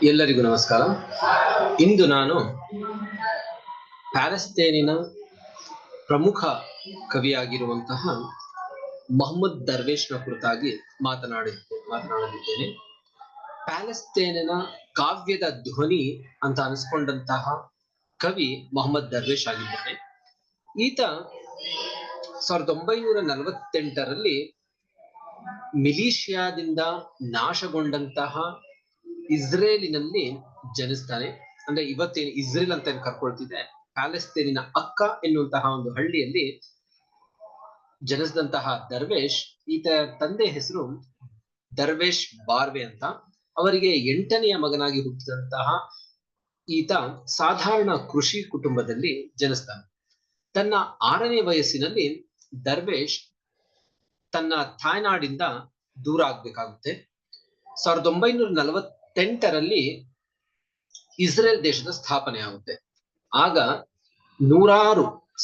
ಎಲ್ಲರಿಗೂ ನಮಸ್ಕಾರ. ಇಂದು ನಾನು ಪ್ಯಾಲೆಸ್ತೇನಿನ ಪ್ರಮುಖ ಕವಿಯಾಗಿರುವಂತಹ ಮೊಹಮ್ಮದ್ ದರ್ವೇಶ್ನ ಕುರಿತಾಗಿ ಮಾತನಾಡಲಿದ್ದೇನೆ. ಪ್ಯಾಲೆಸ್ತೇನಿನ ಕಾವ್ಯದ ಧ್ವನಿ ಅಂತ ಅನಿಸ್ಕೊಂಡಂತಹ ಕವಿ ಮೊಹಮ್ಮದ್ ದರ್ವೇಶ್ ಆಗಿದ್ದಾನೆ. ಈತ 1948ರಲ್ಲಿ ಮಿಲಿಷಿಯಾದಿಂದ ನಾಶಗೊಂಡಂತಹ ಇಸ್ರೇಲಿನಲ್ಲಿ ಜನಿಸ್ತಾನೆ. ಅಂದ್ರೆ ಇವತ್ತೇನು ಇಸ್ರೇಲ್ ಅಂತ ಏನ್ ಕರ್ಕೊಳ್ತಿದೆ, ಪ್ಯಾಲೆಸ್ತೇನಿನ ಅಕ್ಕ ಎನ್ನುವಂತಹ ಒಂದು ಹಳ್ಳಿಯಲ್ಲಿ ಜನಿಸಿದಂತಹ ದರ್ವೇಶ್, ಈತ ತಂದೆ ಹೆಸರು ದರ್ವೇಶ್ ಬಾರ್ವೆ ಅಂತ. ಅವರಿಗೆ 8ನೆಯ ಮಗನಾಗಿ ಹುಟ್ಟಿದಂತಹ ಈತ ಸಾಧಾರಣ ಕೃಷಿ ಕುಟುಂಬದಲ್ಲಿ ಜನಿಸ್ತಾನೆ. ತನ್ನ 6ನೇ ವಯಸ್ಸಿನಲ್ಲಿ ದರ್ವೇಶ್ ತನ್ನ ತಾಯ್ನಾಡಿಂದ ದೂರ ಆಗ್ಬೇಕಾಗುತ್ತೆ. 1948ರಲ್ಲಿ ಇಸ್ರೇಲ್ ದೇಶದ ಸ್ಥಾಪನೆ ಆಗುತ್ತೆ. ಆಗ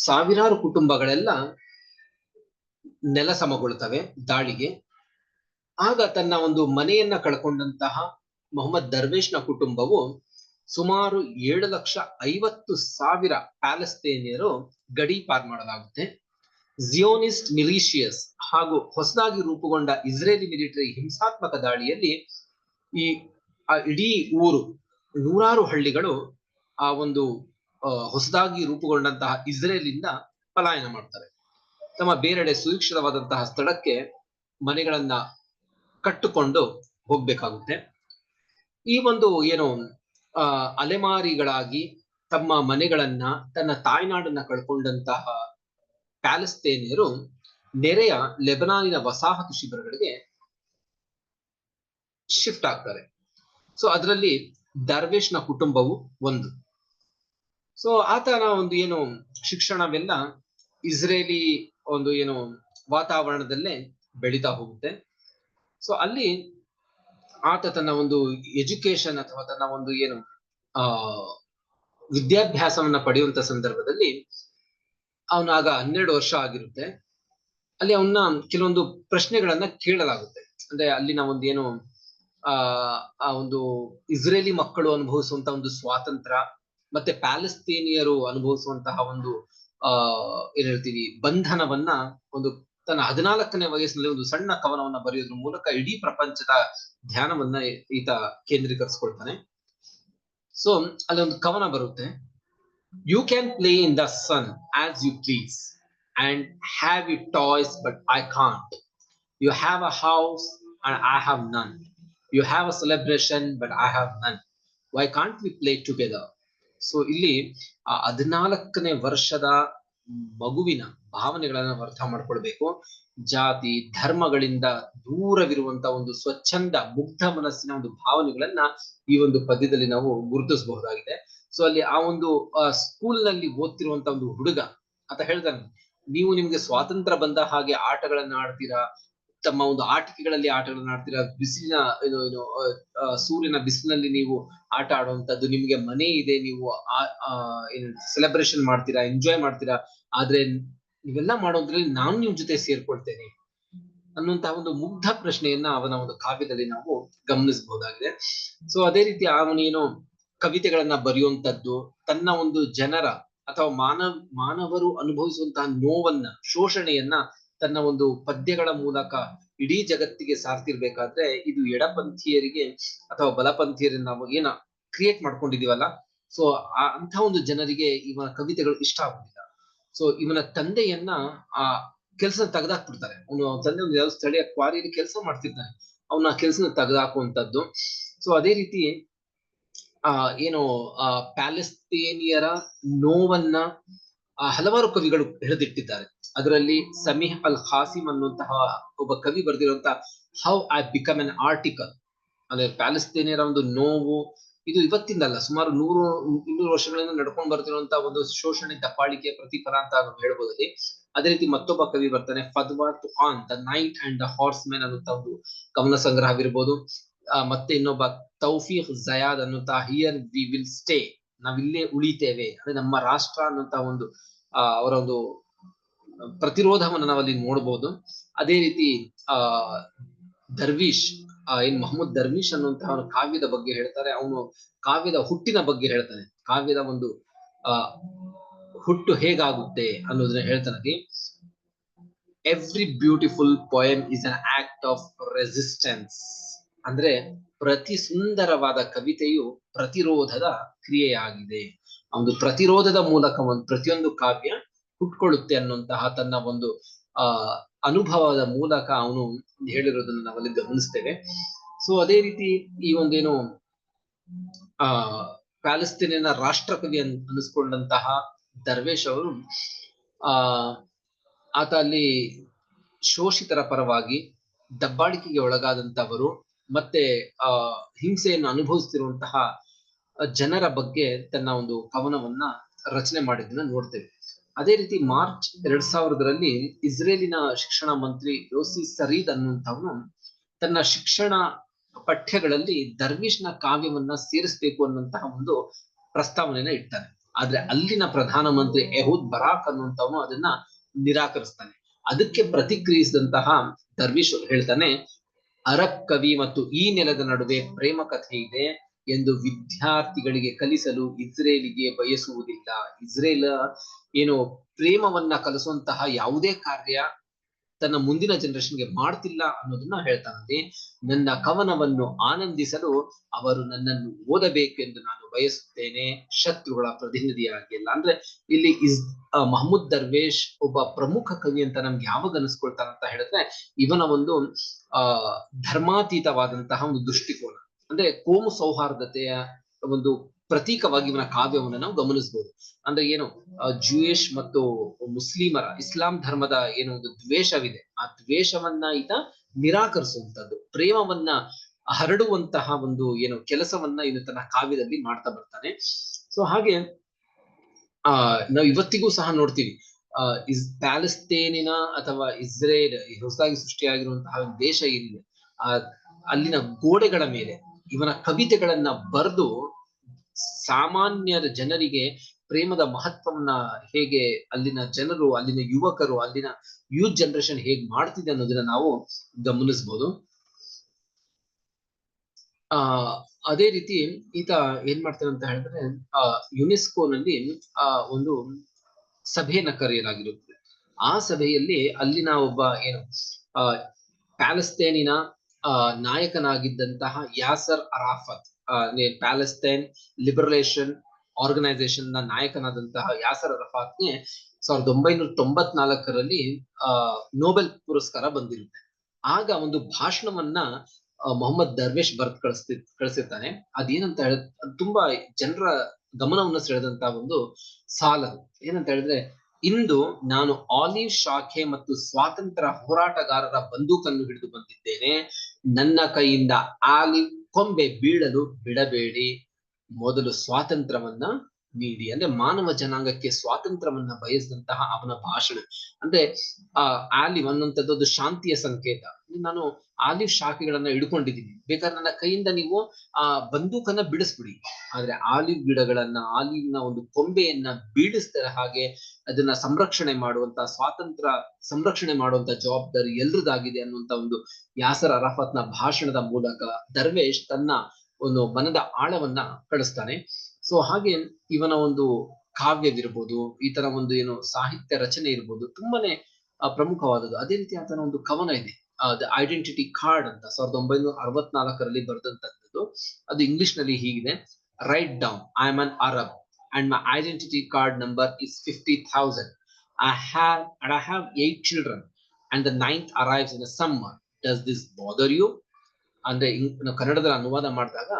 ಸಾವಿರಾರು ಕುಟುಂಬಗಳೆಲ್ಲ ನೆಲಸಮಗೊಳ್ಳುತ್ತವೆ ದಾಳಿಗೆ. ಆಗ ತನ್ನ ಒಂದು ಮನೆಯನ್ನ ಕಳ್ಕೊಂಡಂತಹ ಮೊಹಮ್ಮದ್ ದರ್ವೇಶ್ನ ಕುಟುಂಬವು ಸುಮಾರು 7,50,000 ಪ್ಯಾಲೆಸ್ತೇನಿಯರು ಗಡಿ ಪಾರ್ ಮಾಡಲಾಗುತ್ತೆ. ಜಿಯೋನಿಸ್ಟ್ ಮಿಲಿಷಿಯಸ್ ಹಾಗೂ ಹೊಸದಾಗಿ ರೂಪುಗೊಂಡ ಇಸ್ರೇಲಿ ಮಿಲಿಟರಿ ಹಿಂಸಾತ್ಮಕ ದಾಳಿಯಲ್ಲಿ ಇಡೀ ಊರು, ನೂರಾರು ಹಳ್ಳಿಗಳು ಆ ಒಂದು ಹೊಸದಾಗಿ ರೂಪುಗೊಂಡಂತಹ ಇಸ್ರೇಲಿಂದ ಪಲಾಯನ ಮಾಡ್ತಾರೆ. ತಮ್ಮ ಬೇರೆಡೆ ಸುರಕ್ಷಿತವಾದಂತಹ ಸ್ಥಳಕ್ಕೆ ಮನೆಗಳನ್ನ ಕಟ್ಟುಕೊಂಡು ಹೋಗ್ಬೇಕಾಗುತ್ತೆ. ಈ ಒಂದು ಅಲೆಮಾರಿಗಳಾಗಿ ತಮ್ಮ ಮನೆಗಳನ್ನ, ತನ್ನ ತಾಯ್ನಾಡನ್ನ ಕಳ್ಕೊಂಡಂತಹ ಪ್ಯಾಲೆಸ್ತೇನಿಯರು ನೆರೆಯ ಲೆಬನಾನಿನ ವಸಾಹತು ಶಿಬಿರಗಳಿಗೆ ಶಿಫ್ಟ್ ಆಗ್ತಾರೆ. ಸೊ ಅದರಲ್ಲಿ ದರ್ವೇಶ್ನ ಕುಟುಂಬವು ಒಂದು. ಸೊ ಆತನ ಒಂದು ಶಿಕ್ಷಣವೆಲ್ಲ ಇಸ್ರೇಲಿ ಒಂದು ವಾತಾವರಣದಲ್ಲೇ ಬೆಳೀತಾ ಹೋಗುತ್ತೆ. ಸೊ ಅಲ್ಲಿ ಆತ ತನ್ನ ಒಂದು ಎಜುಕೇಶನ್ ಅಥವಾ ತನ್ನ ಒಂದು ವಿದ್ಯಾಭ್ಯಾಸವನ್ನ ಪಡೆಯುವಂತ ಸಂದರ್ಭದಲ್ಲಿ ಅವನಾಗ 12 ವರ್ಷ ಆಗಿರುತ್ತೆ. ಅಲ್ಲಿ ಅವನ್ನ ಕೆಲವೊಂದು ಪ್ರಶ್ನೆಗಳನ್ನ ಕೇಳಲಾಗುತ್ತೆ. ಅಂದ್ರೆ ಅಲ್ಲಿನ ಒಂದು ಆ ಒಂದು ಇಸ್ರೇಲಿ ಮಕ್ಕಳು ಅನುಭವಿಸುವಂತ ಒಂದು ಸ್ವಾತಂತ್ರ್ಯ, ಮತ್ತೆ ಪ್ಯಾಲೆಸ್ತೇನಿಯರು ಅನುಭವಿಸುವಂತಹ ಒಂದು ಏನ್ ಹೇಳ್ತೀವಿ ಬಂಧನವನ್ನ ತನ್ನ 14ನೇ ವಯಸ್ಸಿನಲ್ಲಿ ಒಂದು ಸಣ್ಣ ಕವನವನ್ನ ಬರೆಯೋದ್ರ ಮೂಲಕ ಇಡೀ ಪ್ರಪಂಚದ ಧ್ಯಾನವನ್ನ ಈತ ಕೇಂದ್ರೀಕರಿಸ್ಕೊಳ್ತಾನೆ. ಸೊ ಅಲ್ಲಿ ಒಂದು ಕವನ ಬರುತ್ತೆ. You can play in the sun as you please and have your toys, but I can't. You have a house and I have none. You have a celebration, but I have none. Why can't we play together? So ಇಲ್ಲಿ 14ನೇ ವರ್ಷದ ಮಗುವಿನ ಭಾವನೆಗಳನ್ನ ಅರ್ಥ ಮಾಡ್ಕೊಳ್ಬೇಕು. ಜಾತಿ ಧರ್ಮಗಳಿಂದ ದೂರವಿರುವಂತ ಒಂದು ಸ್ವಚ್ಛಂದ ಮುಗ್ಧ ಮನಸ್ಸಿನ ಒಂದು ಭಾವನೆಗಳನ್ನ ಈ ಒಂದು ಪದ್ಯದಲ್ಲಿ ನಾವು ಗುರುತಿಸಬಹುದಾಗಿದೆ. ಸೊ ಅಲ್ಲಿ ಆ ಒಂದು ಸ್ಕೂಲ್ ನಲ್ಲಿ ಓದ್ತಿರುವಂತ ಒಂದು ಹುಡುಗ ಅಂತ ಹೇಳ್ತಾನೆ, ನೀವು ನಿಮ್ಗೆ ಸ್ವಾತಂತ್ರ್ಯ ಬಂದ ಹಾಗೆ ಆಟಗಳನ್ನ ಆಡ್ತೀರಾ, ತಮ್ಮ ಒಂದು ಆಟಿಕೆಗಳಲ್ಲಿ ಆಟಗಳನ್ನ ಆಡ್ತೀರಾ, ಬಿಸಿಲಿನ ಸೂರ್ಯನ ಬಿಸಿಲಿನಲ್ಲಿ ನೀವು ಆಟ ಆಡುವಂತದ್ದು, ನಿಮ್ಗೆ ಮನೆ ಇದೆ, ನೀವು ಸೆಲೆಬ್ರೇಷನ್ ಮಾಡ್ತೀರಾ, ಎಂಜಾಯ್ ಮಾಡ್ತೀರಾ, ಆದ್ರೆ ಇವೆಲ್ಲ ಮಾಡೋದ್ರಲ್ಲಿ ನಾನು ನಿಮ್ ಜೊತೆ ಸೇರ್ಕೊಳ್ತೇನೆ ಅನ್ನುವಂತಹ ಒಂದು ಮುಗ್ಧ ಪ್ರಶ್ನೆಯನ್ನ ಅವನ ಒಂದು ಕಾವ್ಯದಲ್ಲಿ ನಾವು ಗಮನಿಸಬಹುದಾಗಿದೆ. ಸೊ ಅದೇ ರೀತಿ ಅವನೇನು ಕವಿತೆಗಳನ್ನ ಬರೆಯುವಂತದ್ದು, ತನ್ನ ಒಂದು ಜನರ ಅಥವಾ ಮಾನವರು ಅನುಭವಿಸುವಂತಹ ನೋವನ್ನ, ಶೋಷಣೆಯನ್ನ ತನ್ನ ಒಂದು ಪದ್ಯಗಳ ಮೂಲಕ ಇಡೀ ಜಗತ್ತಿಗೆ ಸಾರ್ತಿರ್ಬೇಕಾದ್ರೆ ಇದು ಎಡಪಂಥೀಯರಿಗೆ ಅಥವಾ ಬಲಪಂಥೀಯರನ್ನ ನಾವು ಕ್ರಿಯೇಟ್ ಮಾಡ್ಕೊಂಡಿದೀವಲ್ಲ, ಸೊ ಅಂತ ಒಂದು ಜನರಿಗೆ ಇವನ ಕವಿತೆಗಳು ಇಷ್ಟ ಆಗುದಿಲ್ಲ. ಸೊ ಇವನ ತಂದೆಯನ್ನ ಆ ಕೆಲಸ ತೆಗೆದಾಕ್ಬಿಡ್ತಾರೆ. ಅವನ ತಂದೆ ಒಂದು ಯಾವ ಸ್ಥಳೀಯ ಕ್ವಾರಿಯಲ್ಲಿ ಕೆಲಸ ಮಾಡ್ತಿರ್ತಾನೆ, ಅವನ ಕೆಲಸನ ತೆಗೆದಾಕುವಂತದ್ದು. ಸೊ ಅದೇ ರೀತಿ ಪ್ಯಾಲೆಸ್ತೇನಿಯರ ನೋವನ್ನ ಹಲವಾರು ಕವಿಗಳು ಹಿಡಿದಿಟ್ಟಿದ್ದಾರೆ. ಅದರಲ್ಲಿ ಸಮೀಹ್ ಅಲ್ ಖಾಸಿಮ್ ಅನ್ನುವಂತಹ ಒಬ್ಬ ಕವಿ ಬರೆದಿರುವಂತಹ how I become an article, ಅಂದ್ರೆ ಪ್ಯಾಲೆಸ್ತೇನಿಯರ ಒಂದು ನೋವು, ಇದು ಇವತ್ತಿಂದಲ್ಲ, ಸುಮಾರು 100-200 ವರ್ಷಗಳಿಂದ ನಡ್ಕೊಂಡು ಬರ್ತಿರುವಂತಹ ಒಂದು ಶೋಷಣೆ, ದಬ್ಬಾಳಿಕೆ ಪ್ರತಿಫಲ ಅಂತ ನಾವು ಹೇಳ್ಬೋದಲ್ಲಿ. ಅದೇ ರೀತಿ ಮತ್ತೊಬ್ಬ ಕವಿ ಬರ್ತಾನೆ, Fadwa to on the night and the horsemen ಅನ್ನುವಂತ ಒಂದು ಕವನ ಸಂಗ್ರಹವಿರ್ಬೋದು. ಮತ್ತೆ ಇನ್ನೊಬ್ಬ ತೌಫೀಕ್ ಜಯಾದ್ ಅನ್ನುವಂತಹ ಹಿಯರ್ ವಿ ವಿಲ್ ಸ್ಟೇ, ನಾವಿಲ್ಲೇ ಉಳಿತೇವೆ, ಅಂದ್ರೆ ನಮ್ಮ ರಾಷ್ಟ್ರ ಅನ್ನುವಂತಹ ಒಂದು ಅವರ ಒಂದು ಪ್ರತಿರೋಧವನ್ನು ನಾವಲ್ಲಿ ನೋಡ್ಬೋದು. ಅದೇ ರೀತಿ ದರ್ವೀಶ್ ಏನ್ ಮೊಹಮ್ಮದ್ ದರ್ವೀಶ್ ಅನ್ನುವಂತಹ ಅವನ ಕಾವ್ಯದ ಬಗ್ಗೆ ಹೇಳ್ತಾರೆ. ಅವನು ಕಾವ್ಯದ ಹುಟ್ಟಿನ ಬಗ್ಗೆ ಹೇಳ್ತಾನೆ. ಕಾವ್ಯದ ಒಂದು ಆ ಹುಟ್ಟು ಹೇಗಾಗುತ್ತೆ ಅನ್ನೋದನ್ನ ಹೇಳ್ತಾನೆ. Every beautiful poem is an act of resistance. ಅಂದ್ರೆ ಪ್ರತಿ ಸುಂದರವಾದ ಕವಿತೆಯು ಪ್ರತಿರೋಧದ ಕ್ರಿಯೆಯಾಗಿದೆ. ಒಂದು ಪ್ರತಿರೋಧದ ಮೂಲಕ ಒಂದು ಪ್ರತಿಯೊಂದು ಕಾವ್ಯ ಹುಟ್ಕೊಳ್ಳುತ್ತೆ ಅನ್ನುವಂತಹ ತನ್ನ ಒಂದು ಅನುಭವದ ಮೂಲಕ ಅವನು ಹೇಳಿರೋದನ್ನ ನಾವಲ್ಲಿ ಗಮನಿಸ್ತೇವೆ. ಸೊ ಅದೇ ರೀತಿ ಈ ಒಂದೇನು ಪ್ಯಾಲೆಸ್ತೇನಿನ ರಾಷ್ಟ್ರಕವಿ ಅನಿಸ್ಕೊಂಡಂತಹ ದರ್ವೇಶ್ ಅವರು ಆತ ಅಲ್ಲಿ ಶೋಷಿತರ ಪರವಾಗಿ ದಬ್ಬಾಳಿಕೆಗೆ ಒಳಗಾದಂತವರು ಮತ್ತೆ ಹಿಂಸೆಯನ್ನು ಅನುಭವಿಸ್ತಿರುವಂತಹ ಜನರ ಬಗ್ಗೆ ತನ್ನ ಒಂದು ಕವನವನ್ನ ರಚನೆ ಮಾಡಿದ್ದನ್ನ ನೋಡ್ತೇವೆ. ಅದೇ ರೀತಿ ಮಾರ್ಚ್ 2000ರಲ್ಲಿ ಇಸ್ರೇಲಿನ ಶಿಕ್ಷಣ ಮಂತ್ರಿ ಯೋಸಿ ಸರೀದ್ ಅನ್ನುವಂಥವನು ತನ್ನ ಶಿಕ್ಷಣ ಪಠ್ಯಗಳಲ್ಲಿ ದರ್ವೀಶ್ನ ಕಾವ್ಯವನ್ನ ಸೇರಿಸಬೇಕು ಅನ್ನುವಂತಹ ಒಂದು ಪ್ರಸ್ತಾವನೆಯನ್ನ ಇಡ್ತಾನೆ. ಆದ್ರೆ ಅಲ್ಲಿನ ಪ್ರಧಾನಮಂತ್ರಿ ಎಹೂದ್ ಬರಾಕ್ ಅನ್ನುವಂಥವನು ಅದನ್ನ ನಿರಾಕರಿಸ್ತಾನೆ. ಅದಕ್ಕೆ ಪ್ರತಿಕ್ರಿಯಿಸಿದಂತಹ ದರ್ವೀಶ್ ಹೇಳ್ತಾನೆ, ಅರಬ್ ಕವಿ ಮತ್ತು ಈ ನೆಲದ ನಡುವೆ ಪ್ರೇಮ ಕಥೆ ಇದೆ ಎಂದು ವಿದ್ಯಾರ್ಥಿಗಳಿಗೆ ಕಲಿಸಲು ಇಸ್ರೇಲಿಗೆ ಬಯಸುವುದಿಲ್ಲ. ಇಸ್ರೇಲ್ ಏನು ಪ್ರೇಮವನ್ನ ಕಲಿಸುವಂತಹ ಯಾವುದೇ ಕಾರ್ಯ ತನ್ನ ಮುಂದಿನ ಜನರೇಷನ್ಗೆ ಮಾಡ್ತಿಲ್ಲ ಅನ್ನೋದನ್ನ ಹೇಳ್ತಾನೆ. ನನ್ನ ಕವನವನ್ನು ಆನಂದಿಸಲು ಅವರು ನನ್ನನ್ನು ಓದಬೇಕೆಂದು ನಾನು ಬಯಸುತ್ತೇನೆ, ಶತ್ರುಗಳ ಪ್ರತಿನಿಧಿಯಾಗಿ ಅಲ್ಲ. ಅಂದ್ರೆ ಇಲ್ಲಿ ಮಹಮ್ಮದ್ ದರ್ವೇಶ್ ಒಬ್ಬ ಪ್ರಮುಖ ಕವಿ ಅಂತ ನಮ್ಗೆ ಯಾವಾಗ ಅನಿಸ್ಕೊಳ್ತಾನಂತ ಹೇಳಿದ್ರೆ ಇವನ ಒಂದು ಧರ್ಮಾತೀತವಾದಂತಹ ಒಂದು ದೃಷ್ಟಿಕೋನ, ಅಂದ್ರೆ ಕೋಮು ಸೌಹಾರ್ದತೆಯ ಒಂದು ಪ್ರತೀಕವಾಗಿ ಇವನ ಕಾವ್ಯವನ್ನ ನಾವು ಗಮನಿಸಬಹುದು. ಅಂದ್ರೆ ಏನು ಜೂಯಿಷ್ ಮತ್ತು ಮುಸ್ಲಿಮರ ಇಸ್ಲಾಂ ಧರ್ಮದ ಏನು ಒಂದು ದ್ವೇಷವಿದೆ, ಆ ದ್ವೇಷವನ್ನ ಈತ ನಿರಾಕರಿಸುವಂತದ್ದು, ಪ್ರೇಮವನ್ನ ಹರಡುವಂತಹ ಒಂದು ಏನು ಕೆಲಸವನ್ನ ಇದು ತನ್ನ ಕಾವ್ಯದಲ್ಲಿ ಮಾಡ್ತಾ ಬರ್ತಾನೆ. ಸೊ ಹಾಗೆ ನಾವು ಇವತ್ತಿಗೂ ಸಹ ನೋಡ್ತೀವಿ ಪ್ಯಾಲೆಸ್ತೇನಿನ ಅಥವಾ ಇಸ್ರೇಲ್ ಹೊಸದಾಗಿ ಸೃಷ್ಟಿಯಾಗಿರುವಂತಹ ದೇಶ ಏನಿದೆ ಅಲ್ಲಿನ ಗೋಡೆಗಳ ಮೇಲೆ ಇವನ ಕವಿತೆಗಳನ್ನ ಬರೆದು ಸಾಮಾನ್ಯರ ಜನರಿಗೆ ಪ್ರೇಮದ ಮಹತ್ವವನ್ನ ಹೇಗೆ ಅಲ್ಲಿನ ಜನರು, ಅಲ್ಲಿನ ಯುವಕರು, ಅಲ್ಲಿನ ಯೂತ್ ಜನರೇಷನ್ ಹೇಗ್ ಮಾಡ್ತಿದೆ ಅನ್ನೋದನ್ನ ನಾವು ಗಮನಿಸ್ಬೋದು. ಅದೇ ರೀತಿ ಈತ ಏನ್ ಮಾಡ್ತಾನೆ ಅಂತ ಹೇಳಿದ್ರೆ ಯುನೆಸ್ಕೋನಲ್ಲಿ ಒಂದು ಸಭೆಯನ್ನ ಕರೆಯಲಾಗಿರುತ್ತದೆ. ಆ ಸಭೆಯಲ್ಲಿ ಅಲ್ಲಿನ ಒಬ್ಬ ಏನು ಪ್ಯಾಲೆಸ್ತೇನಿನ ನಾಯಕನಾಗಿದ್ದಂತಹ ಯಾಸರ್ ಅರಾಫತ್, ಪ್ಯಾಲೆಸ್ತೈನ್ ಲಿಬರಲೇಷನ್ ಆರ್ಗನೈಸೇಷನ್ ನ ನಾಯಕನಾದಂತಹ ಯಾಸರ್ ಅರಾಫತ್ಗೆ 1994ರಲ್ಲಿ ನೊಬೆಲ್ ಪುರಸ್ಕಾರ ಬಂದಿರುತ್ತೆ. ಆಗ ಒಂದು ಭಾಷಣವನ್ನ ಮೊಹಮ್ಮದ್ ದರ್ವೇಶ್ ಬರ್ತ್ ಕಳಿಸಿರ್ತಾನೆ. ಅದೇನಂತ ಹೇಳಿದ್ರೆ ತುಂಬಾ ಜನರ ಗಮನವನ್ನು ಸೆಳೆದಂತಹ ಒಂದು ಸಾಲದು. ಏನಂತ ಹೇಳಿದ್ರೆ, ಇಂದು ನಾನು ಆಲಿವ್ ಶಾಖೆ ಮತ್ತು ಸ್ವಾತಂತ್ರ್ಯ ಹೋರಾಟಗಾರರ ಬಂದೂಕನ್ನು ಹಿಡಿದು ಬಂದಿದ್ದೇನೆ. ನನ್ನ ಕೈಯಿಂದ ಆಲಿವ್ ಕೊಂಬೆ ಬೀಳಲು ಬಿಡಬೇಡಿ, ಮೊದಲು ಸ್ವಾತಂತ್ರ್ಯವನ್ನ ನೀಡಿ. ಅಂದ್ರೆ ಮಾನವ ಜನಾಂಗಕ್ಕೆ ಸ್ವಾತಂತ್ರ್ಯವನ್ನ ಬಯಸಿದಂತಹ ಅವನ ಭಾಷಣ. ಅಂದ್ರೆ ಆಲಿವ್ ಅನ್ನುವಂಥದ್ದು ಒಂದು ಶಾಂತಿಯ ಸಂಕೇತ. ನಾನು ಆಲಿವ್ ಶಾಖೆಗಳನ್ನ ಹಿಡ್ಕೊಂಡಿದ್ದೀನಿ, ಬೇಕಾದ್ರೆ ನನ್ನ ಕೈಯಿಂದ ನೀವು ಬಂದೂಕನ್ನ ಬಿಡಿಸ್ಬಿಡಿ, ಆದ್ರೆ ಆಲಿವ್ ಗಿಡಗಳನ್ನ, ಆಲಿವ್ನ ಒಂದು ಕೊಂಬೆಯನ್ನ ಬೀಳಿಸ್ತಾರೆ ಹಾಗೆ ಅದನ್ನ ಸಂರಕ್ಷಣೆ ಮಾಡುವಂತ, ಸ್ವಾತಂತ್ರ್ಯ ಸಂರಕ್ಷಣೆ ಮಾಡುವಂತ ಜವಾಬ್ದಾರಿ ಎಲ್ರದಾಗಿದೆ ಅನ್ನುವಂತ ಒಂದು ಯಾಸರ್ ಅರಾಫತ್ನ ಭಾಷಣದ ಮೂಲಕ ದರ್ವೇಶ್ ತನ್ನ ಒಂದು ಮನದ ಆಳವನ್ನ ಕಳಿಸ್ತಾನೆ. ಸೊ ಹಾಗೆ ಇವನ ಒಂದು ಕಾವ್ಯವಿರ್ಬೋದು, ಈ ತರ ಒಂದು ಏನು ಸಾಹಿತ್ಯ ರಚನೆ ಇರ್ಬೋದು, ತುಂಬಾನೇ ಪ್ರಮುಖವಾದದ್ದು. ಅದೇ ರೀತಿ ಆತನ ಒಂದು ಕವನ ಇದೆ, ದ ಐಡೆಂಟಿಟಿ ಕಾರ್ಡ್ ಅಂತ 1964ರಲ್ಲಿ ಬರೆದಂತದ್ದು. ಅದು ಇಂಗ್ಲಿಷ್ ನಲ್ಲಿ ಹೀಗಿದೆ: write down, I am an Arab and my identity card number is 50,000. I have 8 children and the 9th arrives in the summer. Does this bother you? ಅಂದ್ರೆ ಕನ್ನಡದಲ್ಲಿ ಅನುವಾದ ಮಾಡಿದಾಗ,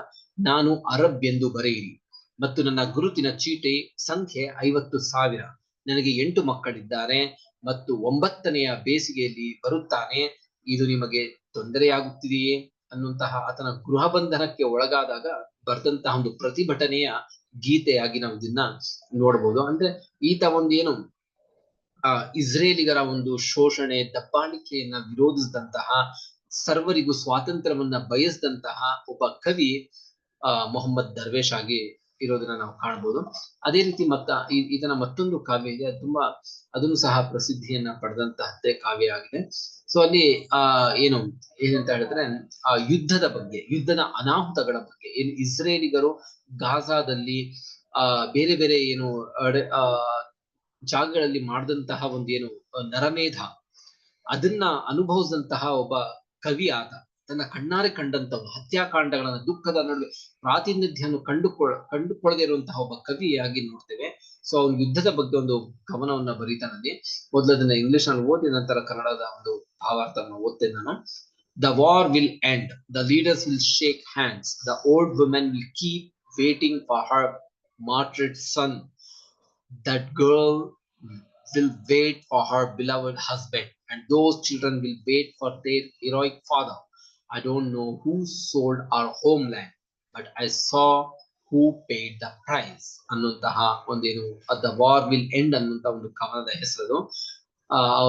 ನಾನು ಅರಬ್ ಎಂದು ಬರೆಯಿರಿ ಮತ್ತು ನನ್ನ ಗುರುತಿನ ಚೀಟಿ ಸಂಖ್ಯೆ 50,000. ನನಗೆ 8 ಮಕ್ಕಳಿದ್ದಾರೆ ಮತ್ತು 9ನೆಯ ಬೇಸಿಗೆಯಲ್ಲಿ ಬರುತ್ತಾನೆ. ಇದು ನಿಮಗೆ ತೊಂದರೆಯಾಗುತ್ತಿದೆಯೇ ಅನ್ನುವಂತಹ ಆತನ ಗೃಹ ಬಂಧನಕ್ಕೆ ಒಳಗಾದಾಗ ಬರೆದಂತಹ ಒಂದು ಪ್ರತಿಭಟನೆಯ ಗೀತೆಯಾಗಿ ನಾವು ಇದನ್ನ ನೋಡ್ಬೋದು. ಅಂದ್ರೆ ಈತ ಒಂದು ಏನು ಇಸ್ರೇಲಿಗರ ಒಂದು ಶೋಷಣೆ, ದಬ್ಬಾಳಿಕೆಯನ್ನ ವಿರೋಧಿಸಿದಂತಹ, ಸರ್ವರಿಗೂ ಸ್ವಾತಂತ್ರ್ಯವನ್ನ ಬಯಸಿದಂತಹ ಒಬ್ಬ ಕವಿ ಮೊಹಮ್ಮದ್ ದರ್ವೇಶ್ ಆಗಿ ಇರೋದನ್ನ ನಾವು ಕಾಣಬಹುದು. ಅದೇ ರೀತಿ ಇದನ್ನ ಮತ್ತೊಂದು ಕಾವ್ಯ ಇದೆ, ತುಂಬಾ ಅದನ್ನು ಸಹ ಪ್ರಸಿದ್ಧಿಯನ್ನ ಪಡೆದಂತಹದ್ದೇ ಕಾವ್ಯ ಆಗಿದೆ. ಸೊ ಅಲ್ಲಿ ಏನಂತ ಹೇಳಿದ್ರೆ ಯುದ್ಧದ ಬಗ್ಗೆ, ಯುದ್ಧದ ಅನಾಹುತಗಳ ಬಗ್ಗೆ, ಏನು ಇಸ್ರೇಲಿಗರು ಗಾಜಾದಲ್ಲಿ ಬೇರೆ ಬೇರೆ ಜಾಗಗಳಲ್ಲಿ ಮಾಡಿದಂತಹ ನರಮೇಧ, ಅದನ್ನ ಅನುಭವಿಸಿದಂತಹ ಒಬ್ಬ ಕವಿ ಆತ. ತನ್ನ ಕಣ್ಣಾರೆ ಕಂಡಂತಹ ಹತ್ಯಾಕಾಂಡಗಳನ್ನ, ದುಃಖದ ನಡುವೆ ಪ್ರಾತಿನಿಧ್ಯವನ್ನು ಕಂಡುಕೊಳ್ಳದೆ ಇರುವಂತಹ ಒಬ್ಬ ಕವಿಯಾಗಿ ನೋಡ್ತೇವೆ. ಸೊ ಅವನು ಯುದ್ಧದ ಬಗ್ಗೆ ಒಂದು ಕವನವನ್ನ ಬರೀತಾನಲ್ಲಿ. ಮೊದಲು ಅದನ್ನ ಇಂಗ್ಲಿಷ್ ನಲ್ಲಿ ಓದಿ ನಂತರ ಕನ್ನಡದ ಒಂದು ಭಾವಾರ್ಥವನ್ನು ಓದ್ತೇನೆ ನಾನು. The war will end. The leaders will shake hands. The old woman will keep waiting for her martyred son. That girl will wait for her beloved husband, and those children will wait for their heroic father. I don't know who sold our homeland, but I saw who paid the price. ಅನ್ನುವಂತಹ The war will end ಅನ್ನುವಂತಹ ಒಂದು ಕವನದ ಹೆಸರು.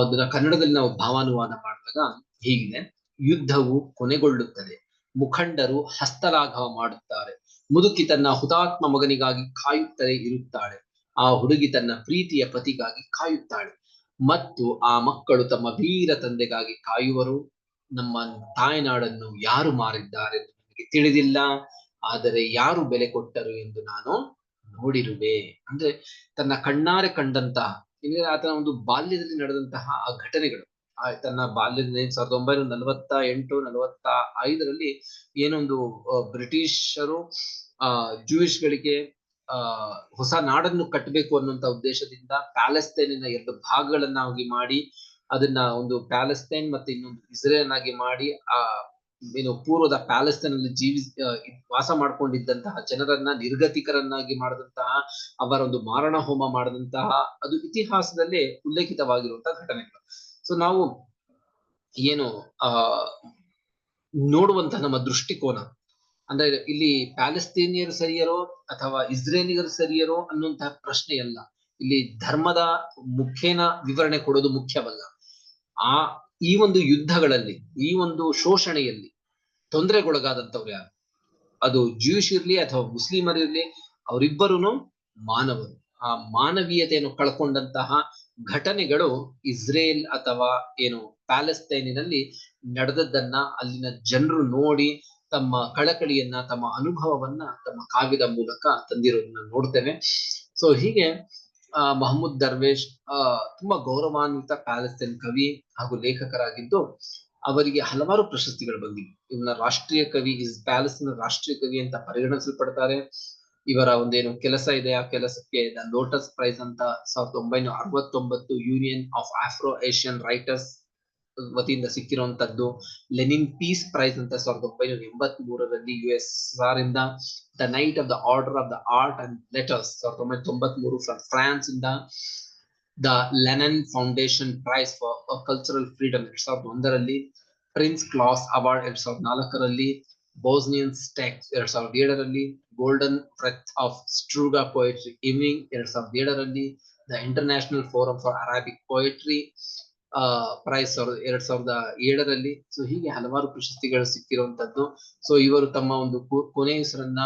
ಅದನ್ನ ಕನ್ನಡದಲ್ಲಿ ನಾವು ಭಾವಾನುವಾದ ಮಾಡಿದಾಗ ಹೀಗಿದೆ: ಯುದ್ಧವು ಕೊನೆಗೊಳ್ಳುತ್ತದೆ, ಮುಖಂಡರು ಹಸ್ತಲಾಘವ ಮಾಡುತ್ತಾರೆ, ಮುದುಕಿ ತನ್ನ ಹುತಾತ್ಮ ಮಗನಿಗಾಗಿ ಕಾಯುತ್ತಲೇ ಇರುತ್ತಾಳೆ, ಆ ಹುಡುಗಿ ತನ್ನ ಪ್ರೀತಿಯ ಪತಿಗಾಗಿ ಕಾಯುತ್ತಾಳೆ, ಮತ್ತು ಆ ಮಕ್ಕಳು ತಮ್ಮ ವೀರ ತಂದೆಗಾಗಿ ಕಾಯುವರು. ನಮ್ಮ ತಾಯ್ನಾಡನ್ನು ಯಾರು ಮಾರಿದ್ದಾರೆ ಎಂದು ನನಗೆ ತಿಳಿದಿಲ್ಲ, ಆದರೆ ಯಾರು ಬೆಲೆ ಕೊಟ್ಟರು ಎಂದು ನಾನು ನೋಡಿರುವೆ. ಅಂದ್ರೆ ತನ್ನ ಕಣ್ಣಾರೆ ಕಂಡಂತಹ, ಆತನ ಒಂದು ಬಾಲ್ಯದಲ್ಲಿ ನಡೆದಂತಹ ಆ ಘಟನೆಗಳು, ತನ್ನ ಬಾಲ್ಯದಲ್ಲಿ 1948-45ರಲ್ಲಿ ಏನೊಂದು ಬ್ರಿಟಿಷರು ಜೂಯಿಷ್ಗಳಿಗೆ ಹೊಸ ನಾಡನ್ನು ಕಟ್ಟಬೇಕು ಅನ್ನುವಂತ ಉದ್ದೇಶದಿಂದ ಪ್ಯಾಲೆಸ್ತೈನಿನ 2 ಭಾಗಗಳನ್ನಾಗಿ ಮಾಡಿ, ಅದನ್ನ ಒಂದು ಪ್ಯಾಲೆಸ್ತೈನ್ ಮತ್ತೆ ಇನ್ನೊಂದು ಇಸ್ರೇಲ್ ಆಗಿ ಮಾಡಿ, ಪೂರ್ವದ ಪ್ಯಾಲೆಸ್ತೈನ್ ಅಲ್ಲಿ ವಾಸ ಮಾಡ್ಕೊಂಡಿದ್ದಂತಹ ಜನರನ್ನ ನಿರ್ಗತಿಕರನ್ನಾಗಿ ಮಾಡಿದಂತಹ, ಅವರ ಒಂದು ಮಾರಣ ಹೋಮ ಮಾಡಿದಂತಹ, ಅದು ಇತಿಹಾಸದಲ್ಲೇ ಉಲ್ಲೇಖಿತವಾಗಿರುವಂತಹ ಘಟನೆಗಳು. ಸೊ ನಾವು ನೋಡುವಂತಹ ನಮ್ಮ ದೃಷ್ಟಿಕೋನ ಅಂದ್ರೆ ಇಲ್ಲಿ ಪ್ಯಾಲೆಸ್ತೀನಿಯರು ಸರಿಯರೋ ಅಥವಾ ಇಸ್ರೇಲಿಗರು ಸರಿಯರೋ ಅನ್ನುವಂತಹ ಪ್ರಶ್ನೆ ಅಲ್ಲ. ಇಲ್ಲಿ ಧರ್ಮದ ಮುಖೇನ ವಿವರಣೆ ಕೊಡೋದು ಮುಖ್ಯವಲ್ಲ. ಈ ಒಂದು ಯುದ್ಧಗಳಲ್ಲಿ, ಈ ಒಂದು ಶೋಷಣೆಯಲ್ಲಿ ತೊಂದರೆಗೊಳಗಾದಂಥವ್ರು ಯಾರು, ಅದು ಜೂಯಿಷ್ ಇರ್ಲಿ ಅಥವಾ ಮುಸ್ಲಿಮರು ಇರ್ಲಿ, ಅವರಿಬ್ಬರೂ ಮಾನವರು. ಆ ಮಾನವೀಯತೆಯನ್ನು ಕಳ್ಕೊಂಡಂತಹ ಘಟನೆಗಳು ಇಸ್ರೇಲ್ ಅಥವಾ ಪ್ಯಾಲೆಸ್ತೈನಿನಲ್ಲಿ ನಡೆದದ್ದನ್ನ ಅಲ್ಲಿನ ಜನರು ನೋಡಿ ತಮ್ಮ ಕಳಕಳಿಯನ್ನ, ತಮ್ಮ ಅನುಭವವನ್ನ ತಮ್ಮ ಕಾವ್ಯದ ಮೂಲಕ ತಂದಿರೋದನ್ನ ನೋಡ್ತೇವೆ. ಸೊ ಹೀಗೆ ಮಹಮ್ಮದ್ ದರ್ವೇಶ್ ತುಂಬಾ ಗೌರವಾನ್ವಿತ ಪ್ಯಾಲೆಸ್ತೈನ್ ಕವಿ ಹಾಗೂ ಲೇಖಕರಾಗಿದ್ದು, ಅವರಿಗೆ ಹಲವಾರು ಪ್ರಶಸ್ತಿಗಳು ಬಂದಿವೆ. ಇವನ ರಾಷ್ಟ್ರೀಯ ಕವಿ, ಪ್ಯಾಲೆಸ್ತೈನ್ ರಾಷ್ಟ್ರೀಯ ಕವಿ ಅಂತ ಪರಿಗಣಿಸಲ್ಪಡ್ತಾರೆ. ಇವರ ಕೆಲಸ ಇದೆ, ಆ ಕೆಲಸಕ್ಕೆ ದ ಲೋಟಸ್ ಪ್ರೈಸ್ ಅಂತ 1969 union of Afro Asian writers ವತಿಯಿಂದ ಸಿಕ್ಕಿರುವಂತದ್ದು. ಲೆನಿನ್ ಪೀಸ್ ಪ್ರೈಸ್ ಅಂತ 1983ರಲ್ಲಿ USSR ಇಂದ. The knight of the order of the art and letters 1993 from France ಇಂದ. The Lenin foundation prize for cultural freedom 2001ರಲ್ಲಿ. Prince Claus award 2004ರಲ್ಲಿ. Bosnian steks 2007ರಲ್ಲಿ. Golden breath of Struga poetry evening 2007ರಲ್ಲಿ. The international forum for Arabic poetry prize 2007ರಲ್ಲಿ. So ಹೀಗೆ ಹಲವಾರು ಪ್ರಶಸ್ತಿಗಳು ಸಿಕ್ಕಿರುವಂತದ್ದು. So ಇವರು ತಮ್ಮ ಒಂದು ಕೊನೆಯುಸಿರನ್ನ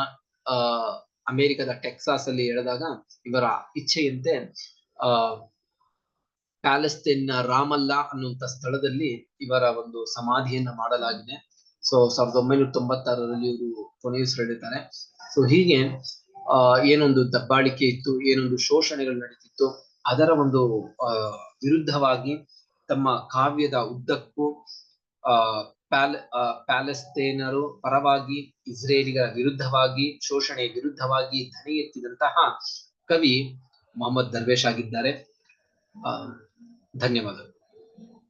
ಅಮೆರಿಕದ ಟೆಕ್ಸಾಸ್ ಅಲ್ಲಿ ಎಳೆದಾಗ, ಇವರ ಇಚ್ಛೆಯಂತೆ ಪ್ಯಾಲೆಸ್ತೈನ್ ರಾಮಲ್ಲಾ ಅನ್ನುವಂತ ಸ್ಥಳದಲ್ಲಿ ಇವರ ಒಂದು ಸಮಾಧಿಯನ್ನ ಮಾಡಲಾಗಿದೆ. ಸೊ 1996ರಲ್ಲಿ ಇವರು ಕೊನೆಯುಸಿರೆಳಿತಾರೆ. ಸೊ ಹೀಗೆ ಏನೊಂದು ದಬ್ಬಾಳಿಕೆ ಇತ್ತು, ಏನೊಂದು ಶೋಷಣೆಗಳು ನಡೀತಿತ್ತು, ಅದರ ಒಂದು ವಿರುದ್ಧವಾಗಿ ತಮ್ಮ ಕಾವ್ಯದ ಉದ್ದಕ್ಕೂ ಪ್ಯಾಲೆಸ್ತೈನರು ಪರವಾಗಿ, ಇಸ್ರೇಲಿಗರ ವಿರುದ್ಧವಾಗಿ, ಶೋಷಣೆಯ ವಿರುದ್ಧವಾಗಿ ಧ್ವನಿ ಎತ್ತಿದಂತಹ ಕವಿ ಮೊಹಮ್ಮದ್ ದರ್ವೇಶ್ ಆಗಿದ್ದಾರೆ. ಧನ್ಯವಾದಗಳು.